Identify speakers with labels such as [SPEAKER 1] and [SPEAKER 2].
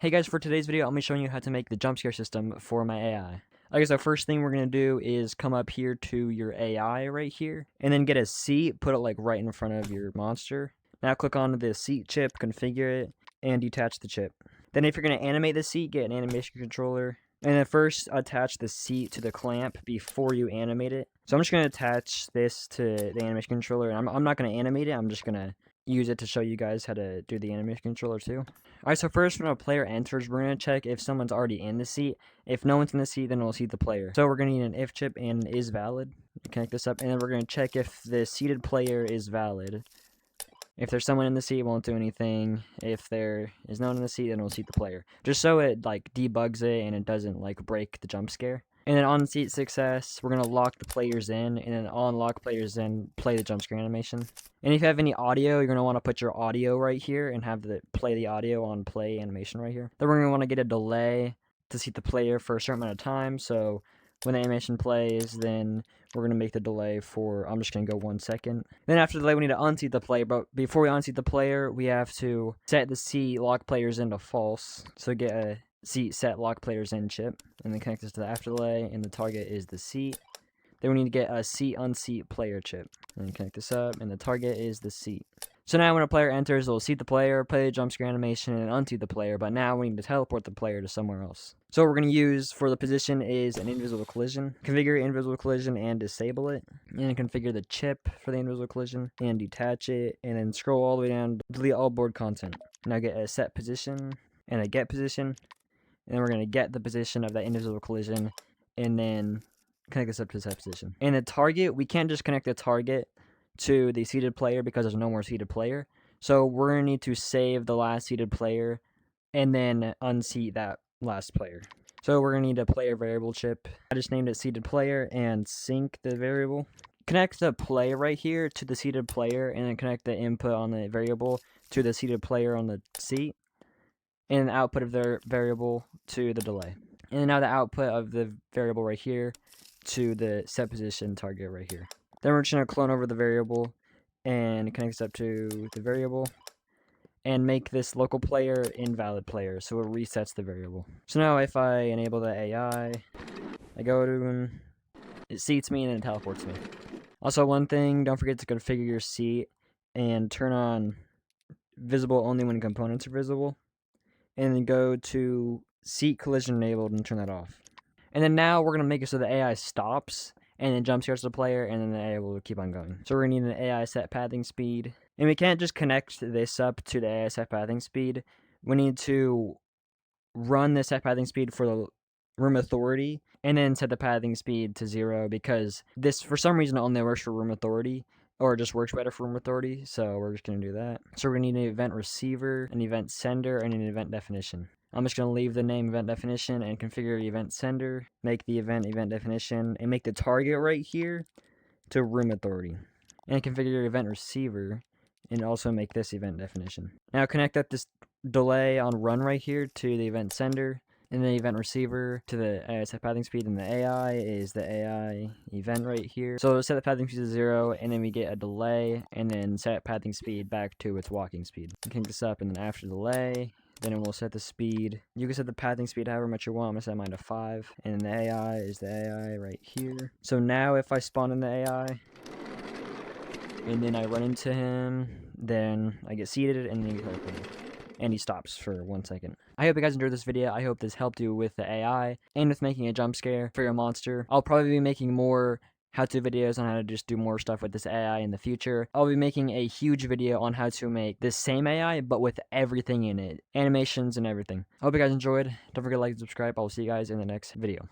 [SPEAKER 1] Hey guys, for today's video, I'm going to be showing you how to make the jump scare system for my AI. Okay, so first thing we're going to do is come up here to your AI right here, and then get a seat, put it like right in front of your monster. Now click on the seat chip, configure it, and detach the chip. Then if you're going to animate the seat, get an animation controller, and then first attach the seat to the clamp before you animate it. So I'm just going to attach this to the animation controller, and I'm not going to animate it, I'm just going to use it to show you guys how to do the animation controller too. Alright, so first when a player enters, we're going to check if someone's already in the seat. If no one's in the seat, then we'll seat the player. So we're going to need an if chip and is valid. Connect this up, and then we're going to check if the seated player is valid. If there's someone in the seat, it won't do anything. If there is no one in the seat, then we'll seat the player. Just so it like debugs it and it doesn't like break the jump scare. And then on seat success, we're going to lock the players in, and then on lock players in, play the jump scare animation. And if you have any audio, you're going to want to put your audio right here and have the play the audio on play animation right here. Then we're going to want to get a delay to seat the player for a certain amount of time. So when the animation plays, then we're going to make the delay for, I'm just going to go 1 second. Then after the delay, we need to unseat the player. But before we unseat the player, we have to set the seat lock players into false. So get a seat set lock players in chip, and then connect this to the after delay, and the target is the seat. Then we need to get a seat unseat player chip, and then connect this up, and the target is the seat. So now when a player enters, it'll seat the player, play the jump scare animation, and unseat the player, but now we need to teleport the player to somewhere else. So what we're going to use for the position is an invisible collision. Configure invisible collision and disable it, and configure the chip for the invisible collision, and detach it, and then scroll all the way down, delete all board content. Now get a set position, and a get position, and then we're going to get the position of that invisible collision, and then connect this up to the set position. And the target, we can't just connect the target to the seated player because there's no more seated player. So we're going to need to save the last seated player and then unseat that last player. So we're going to need a player variable chip. I just named it seated player and sync the variable. Connect the play right here to the seated player, and then connect the input on the variable to the seated player on the seat, and the output of their variable to the delay. And now the output of the variable right here to the set position target right here. Then we're just going to clone over the variable and connect this up to the variable and make this local player invalid player, so it resets the variable. So now if I enable the AI, I go to him, it seats me and then it teleports me. Also, one thing, don't forget to configure your seat and turn on visible only when components are visible, and then go to seat collision enabled and turn that off. And then now we're going to make it so the AI stops, and then jump scares the player, and then the AI will keep on going. So we're going to need an AI set pathing speed. And we can't just connect this up to the AI set pathing speed. We need to run the set pathing speed for the room authority, and then set the pathing speed to 0, because this, for some reason, only works for room authority, or it just works better for room authority, so we're just going to do that. So we're going to need an event receiver, an event sender, and an event definition. I'm just going to leave the name event definition and configure the event sender, make the event definition, and make the target right here to room authority. And configure your event receiver, and also make this event definition. Now connect up this delay on run right here to the event sender, and the event receiver to the AI set pathing speed, and the AI is the AI event right here. So set the pathing speed to 0, and then we get a delay, and then set pathing speed back to its walking speed. Connect this up, and then after delay, then it will set the speed. You can set the pathing speed however much you want. I'm going to set mine to 5. And then the AI is the AI right here. So now if I spawn in the AI, and then I run into him, then I get seated, and then he teleported. And he stops for 1 second. I hope you guys enjoyed this video. I hope this helped you with the AI, and with making a jump scare for your monster. I'll probably be making more how-to videos on how to just do more stuff with this AI in the future. I'll be making a huge video on how to make this same AI, but with everything in it. Animations and everything. I hope you guys enjoyed. Don't forget to like and subscribe. I'll see you guys in the next video.